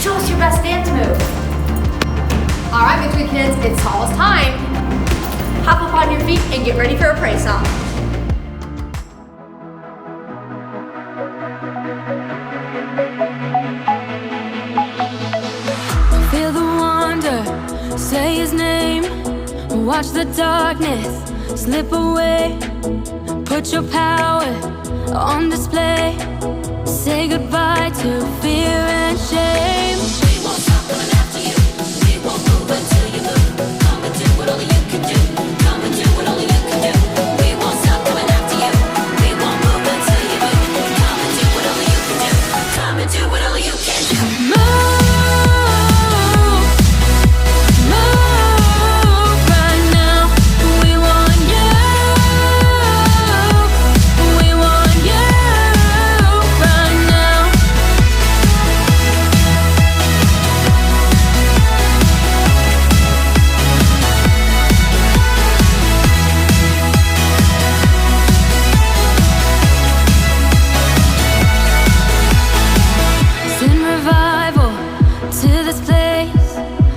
Show us your best dance move. All right, Victory Kids, it's almost time. Hop up on your feet and get ready for a praise song. Feel the wonder, say his name. Watch the darkness slip away. Put your power on display. Say goodbye to fear and shame. We won't stop coming after you. We won't move until you move. Come and do what only you can do. Come and do what only you can do. We won't stop coming after you. We won't move until you move. Come and do what only you can do. Come and do what only you can do. Move.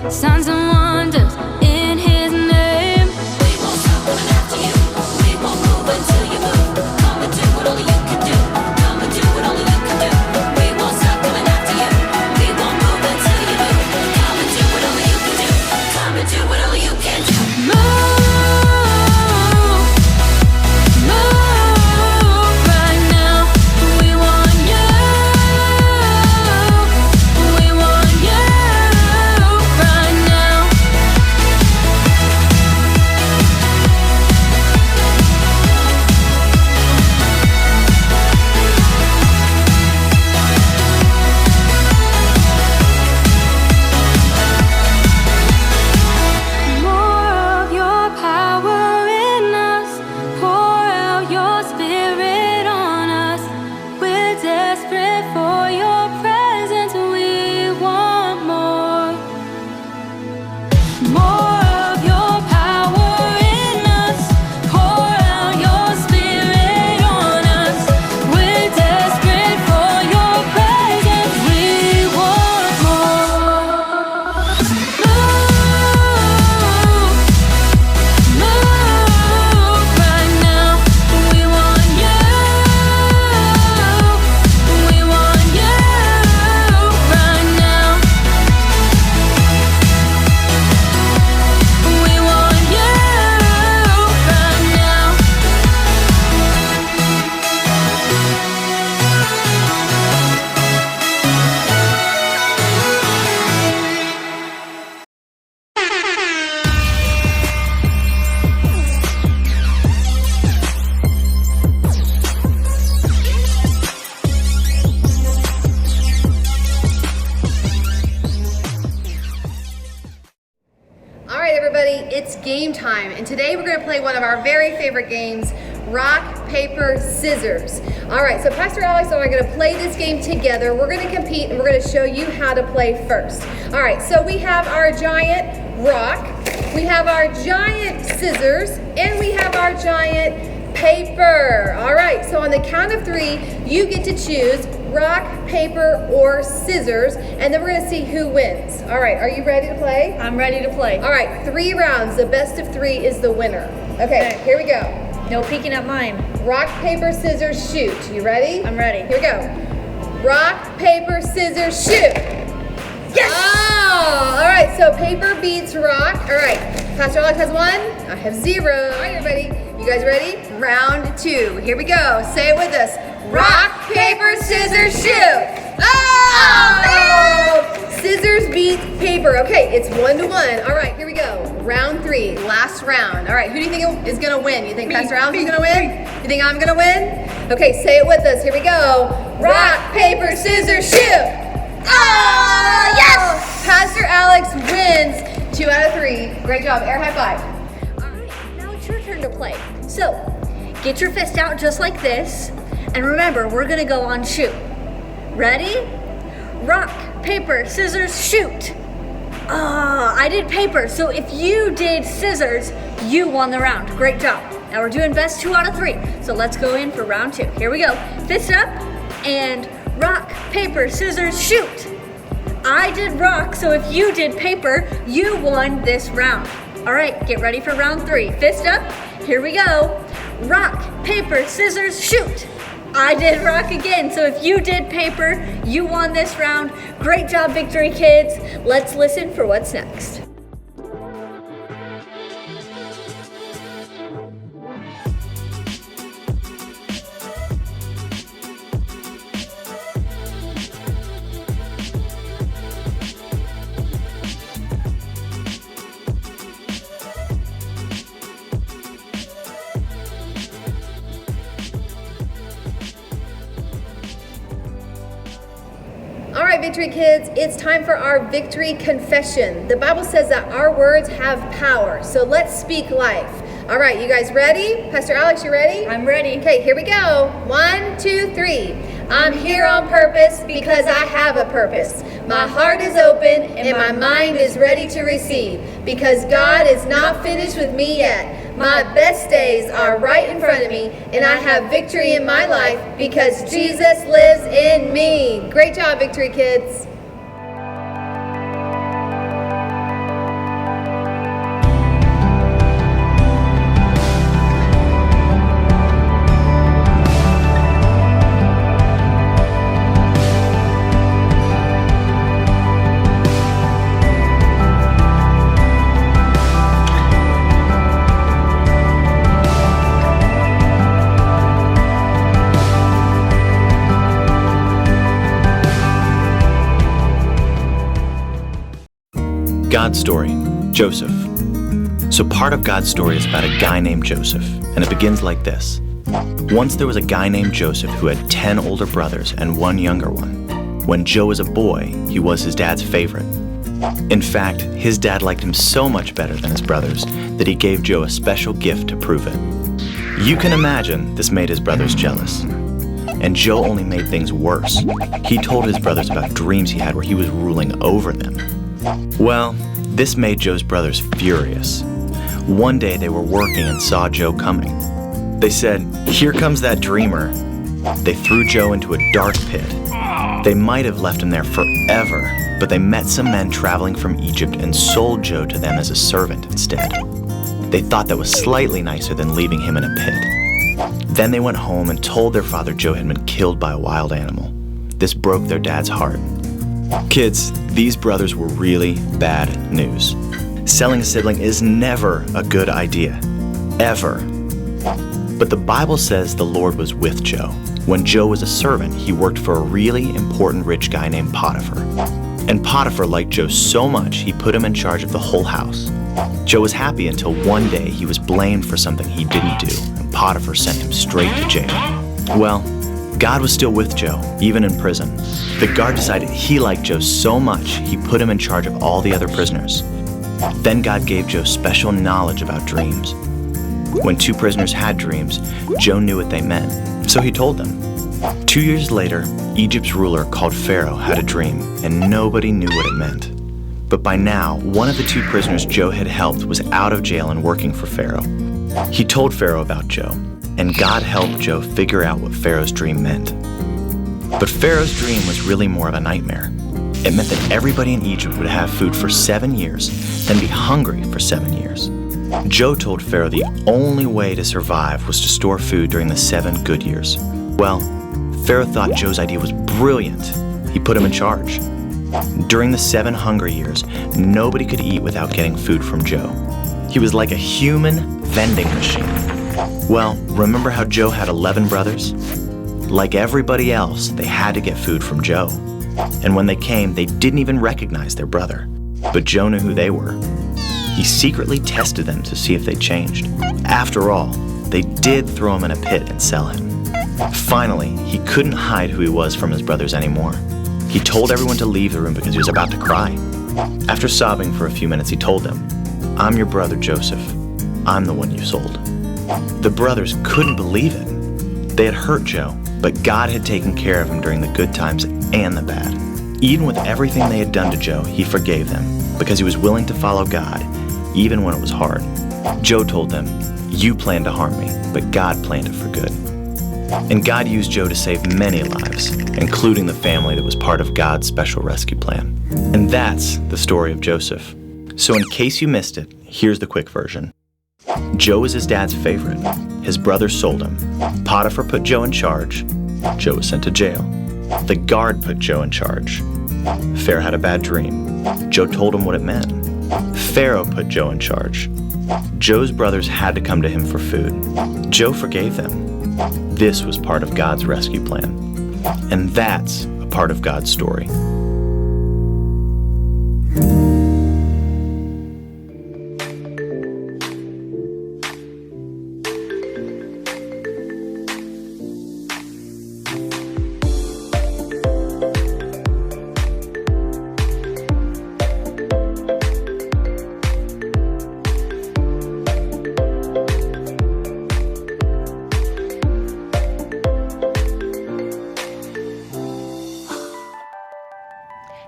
Signs and wonders in his name. We won't stop coming after you. We won't move until you move. Come and do what only you can do. Come and do what only you can do. We won't stop coming after you. We won't move until you move. Come and do what only you can do. Come and do what only you can do. Move. It's game time, and today we're going to play one of our very favorite games, rock, paper, scissors. All right, so Pastor Alex and I are going to play this game together. We're going to compete, and we're going to show you how to play first. All right, so we have our giant rock, we have our giant scissors, and we have our giant paper. All right, so on the count of 3, you get to choose rock, paper, or scissors, and then we're going to see who wins. All right, are you ready to play? I'm ready to play. All right, 3 rounds. The best of 3 is the winner. Okay, here we go. No peeking at mine. Rock, paper, scissors, shoot. You ready? I'm ready. Here we go. Rock, paper, scissors, shoot. Yes! Oh, all right, so paper beats rock. All right, Pastor Alex has 1. I have 0. All right, everybody. You guys ready? Round 2. Here we go. Say it with us. Rock, paper, scissors, shoot. Oh! Scissors beat paper. Okay, it's 1-1. All right, here we go. Round 3, last round. All right, who do you think is gonna win? You think Pastor Alex is gonna win? You think I'm gonna win? Okay, say it with us. Here we go. Rock, paper, scissors, shoot. Oh, yes! Pastor Alex wins 2 out of 3. Great job. Air high five. All right, now it's your turn to play. So, get your fist out just like this. And remember, we're gonna go on shoot. Ready? Rock, paper, scissors, shoot. I did paper, so if you did scissors, you won the round. Great job. Now we're doing best 2 out of 3. So let's go in for round 2. Here we go. Fist up and rock, paper, scissors, shoot. I did rock, so if you did paper, you won this round. All right, get ready for round 3. Fist up, here we go. Rock, paper, scissors, shoot. I did rock again, so if you did paper, you won this round. Great job, Victory Kids. Let's listen for what's next. All right, Victory Kids, it's time for our victory confession. The Bible says that our words have power, so let's speak life. All right, you guys ready? Pastor Alex, you ready? I'm ready. Okay, here we go. 1, 2, 3. I'm here on purpose because I have a purpose. My heart is open and my mind is ready to receive because God is not finished with me yet. My best days are right in front of me and I have victory in my life because Jesus lives in me. Great job, Victory Kids. God's story, Joseph. So part of God's story is about a guy named Joseph, and it begins like this. Once there was a guy named Joseph who had 10 older brothers and 1 younger one. When Joe was a boy, he was his dad's favorite. In fact, his dad liked him so much better than his brothers that he gave Joe a special gift to prove it. You can imagine this made his brothers jealous. And Joe only made things worse. He told his brothers about dreams he had where he was ruling over them. Well, this made Joe's brothers furious. One day they were working and saw Joe coming. They said, "Here comes that dreamer." They threw Joe into a dark pit. They might have left him there forever, but they met some men traveling from Egypt and sold Joe to them as a servant instead. They thought that was slightly nicer than leaving him in a pit. Then they went home and told their father Joe had been killed by a wild animal. This broke their dad's heart. Kids, these brothers were really bad news. Selling a sibling is never a good idea, ever. But the Bible says the Lord was with Joe. When Joe was a servant, he worked for a really important rich guy named Potiphar. And Potiphar liked Joe so much, he put him in charge of the whole house. Joe was happy until one day he was blamed for something he didn't do, and Potiphar sent him straight to jail. Well, God was still with Joe, even in prison. The guard decided he liked Joe so much, he put him in charge of all the other prisoners. Then God gave Joe special knowledge about dreams. When 2 prisoners had dreams, Joe knew what they meant, so he told them. 2 years later, Egypt's ruler called Pharaoh had a dream, and nobody knew what it meant. But by now, one of the 2 prisoners Joe had helped was out of jail and working for Pharaoh. He told Pharaoh about Joe, and God helped Joe figure out what Pharaoh's dream meant. But Pharaoh's dream was really more of a nightmare. It meant that everybody in Egypt would have food for 7 years, then be hungry for 7 years. Joe told Pharaoh the only way to survive was to store food during the 7 good years. Well, Pharaoh thought Joe's idea was brilliant. He put him in charge. During the 7 hungry years, nobody could eat without getting food from Joe. He was like a human vending machine. Well, remember how Joe had 11 brothers? Like everybody else, they had to get food from Joe. And when they came, they didn't even recognize their brother. But Joe knew who they were. He secretly tested them to see if they changed. After all, they did throw him in a pit and sell him. Finally, he couldn't hide who he was from his brothers anymore. He told everyone to leave the room because he was about to cry. After sobbing for a few minutes, he told them, "I'm your brother Joseph. I'm the one you sold." The brothers couldn't believe it. They had hurt Joe, but God had taken care of him during the good times and the bad. Even with everything they had done to Joe, he forgave them because he was willing to follow God, even when it was hard. Joe told them, "You planned to harm me, but God planned it for good." And God used Joe to save many lives, including the family that was part of God's special rescue plan. And that's the story of Joseph. So in case you missed it, here's the quick version. Joe was his dad's favorite. His brother sold him. Potiphar put Joe in charge. Joe was sent to jail. The guard put Joe in charge. Pharaoh had a bad dream. Joe told him what it meant. Pharaoh put Joe in charge. Joe's brothers had to come to him for food. Joe forgave them. This was part of God's rescue plan. And that's a part of God's story.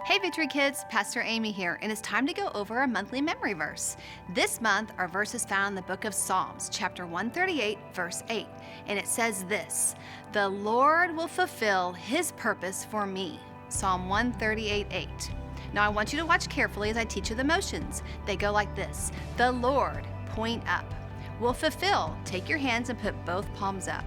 Hey Victory Kids, Pastor Amy here, and it's time to go over our monthly memory verse. This month, our verse is found in the book of Psalms, chapter 138, verse 8, and it says this: "The Lord will fulfill his purpose for me." Psalm 138:8. Now I want you to watch carefully as I teach you the motions. They go like this: the Lord, point up. Will fulfill, take your hands and put both palms up.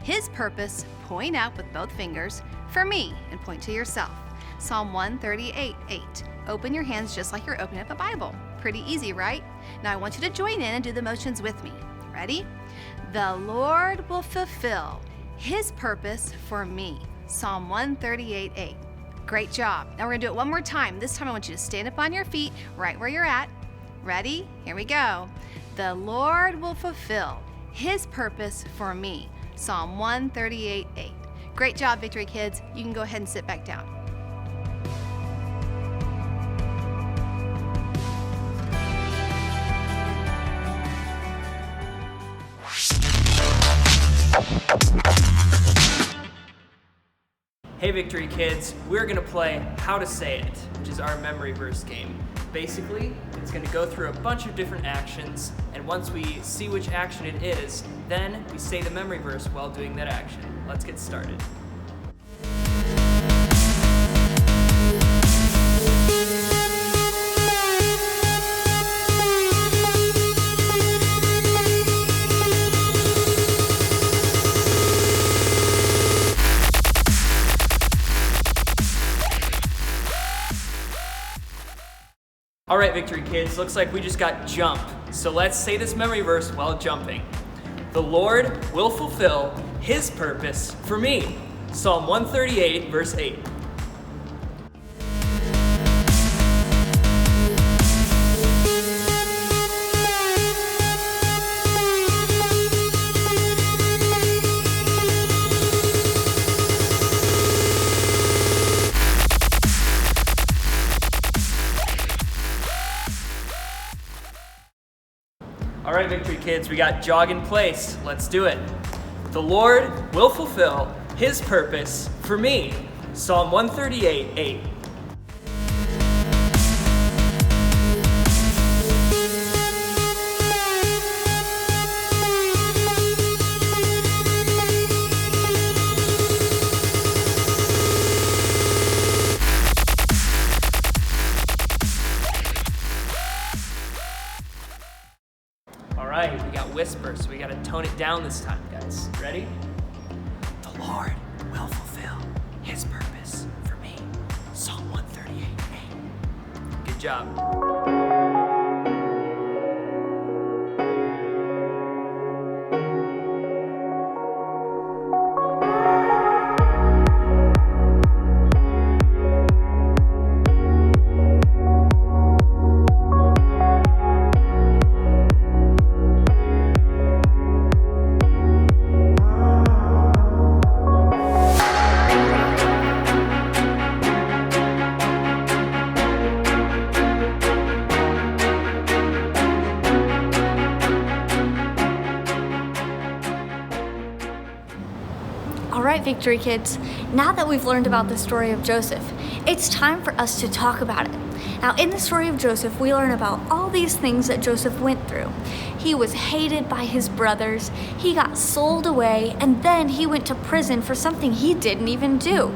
His purpose, point out with both fingers. For me, and point to yourself. Psalm 138:8. Open your hands just like you're opening up a Bible. Pretty easy, right? Now I want you to join in and do the motions with me. Ready? The Lord will fulfill his purpose for me. Psalm 138:8. Great job. Now we're gonna do it one more time. This time I want you to stand up on your feet right where you're at. Ready? Here we go. The Lord will fulfill his purpose for me. Psalm 138:8. Great job, Victory Kids. You can go ahead and sit back down. Hey Victory Kids, we're gonna play How to Say It, which is our memory verse game. Basically, it's gonna go through a bunch of different actions, and once we see which action it is, then we say the memory verse while doing that action. Let's get started. All right, Victory Kids, looks like we just got jump. So let's say this memory verse while jumping. The Lord will fulfill his purpose for me. Psalm 138, verse 8. All right, Victory Kids, we got jog in place. Let's do it. The Lord will fulfill his purpose for me. Psalm 138:8. All right, we got whisper, so we got to tone it down this time, guys. Ready? The Lord will fulfill his purpose for me. Psalm 138:8. Good job. All right, Victory Kids, now that we've learned about the story of Joseph, it's time for us to talk about it. Now, in the story of Joseph, we learn about all these things that Joseph went through. He was hated by his brothers, he got sold away, and then he went to prison for something he didn't even do.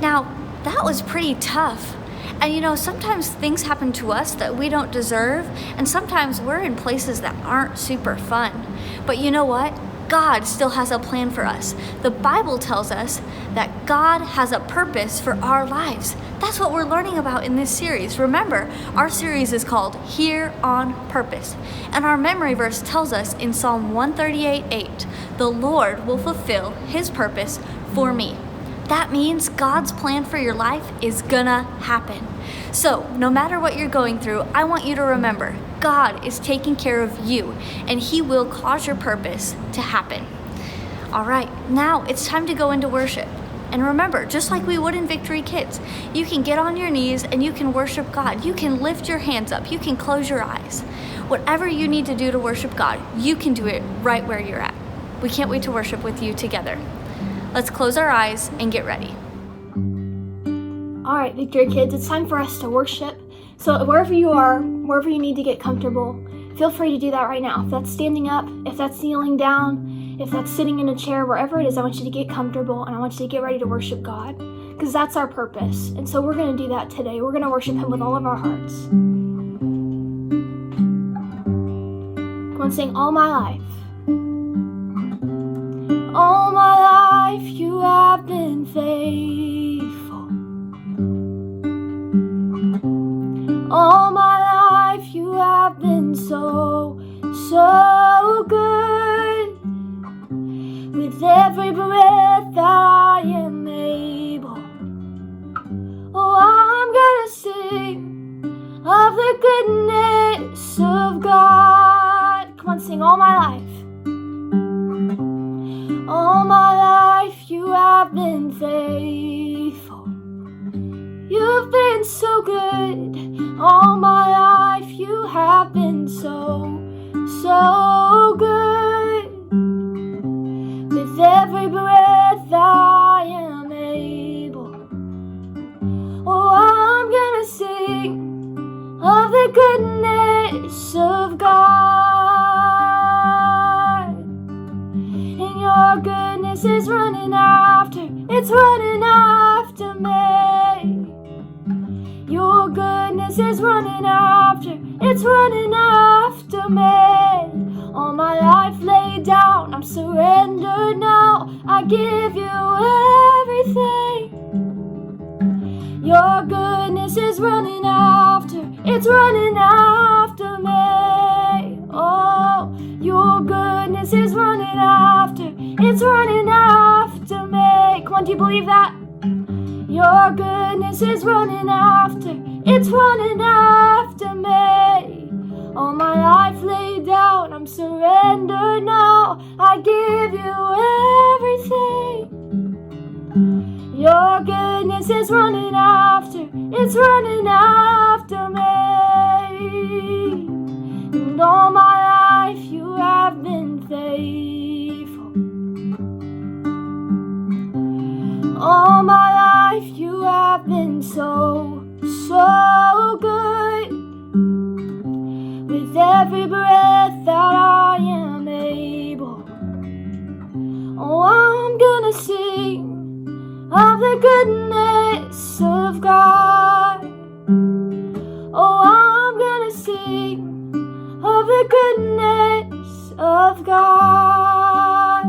Now, that was pretty tough. And sometimes things happen to us that we don't deserve, and sometimes we're in places that aren't super fun. But you know what? God still has a plan for us. The Bible tells us that God has a purpose for our lives. That's what we're learning about in this series. Remember, our series is called Here on Purpose. And our memory verse tells us in Psalm 138:8, the Lord will fulfill his purpose for me. That means God's plan for your life is gonna happen. So, no matter what you're going through, I want you to remember, God is taking care of you, and he will cause your purpose to happen. All right, now it's time to go into worship. And remember, just like we would in Victory Kids, you can get on your knees and you can worship God. You can lift your hands up. You can close your eyes. Whatever you need to do to worship God, you can do it right where you're at. We can't wait to worship with you together. Let's close our eyes and get ready. All right, Victory Kids, it's time for us to worship. So wherever you are, wherever you need to get comfortable, feel free to do that right now. If that's standing up, if that's kneeling down, if that's sitting in a chair, wherever it is, I want you to get comfortable and I want you to get ready to worship God, because that's our purpose. And so we're going to do that today. We're going to worship him with all of our hearts. Come on, sing All My Life. All my life you have been faithful. All my life you have been so, so good. With every breath that I am able, oh, I'm gonna sing of the goodness of God. Come on, sing All My Life. All my life you have been faithful. You've been so good. All my life you have been so, so good. With every breath that I am able, oh, I'm gonna sing of the goodness of God. And your goodness is running after, it's running after me. Your goodness is running after, it's running after me. All my life laid down, I'm surrendered now. I give you everything. Your goodness is running after, it's running after me. Oh, your goodness is running after, it's running after me. Come on, do you believe that? Your goodness is running after, it's running after me. All my life laid down, I'm surrendered now. I give you everything. Your goodness is running after, it's running after me. And all my life you have been faithful. All my life you have been so, so good. With every breath that I am able, oh, I'm gonna sing of the goodness of God. Oh, I'm gonna sing of the goodness of God.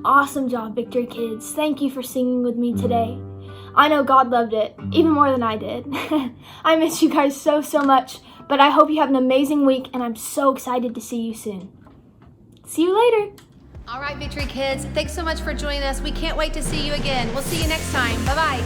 Awesome job, Victory Kids. Thank you for singing with me today. I know God loved it, even more than I did. I miss you guys so, so much, but I hope you have an amazing week, and I'm so excited to see you soon. See you later. All right, Victory Kids, thanks so much for joining us. We can't wait to see you again. We'll see you next time. Bye-bye.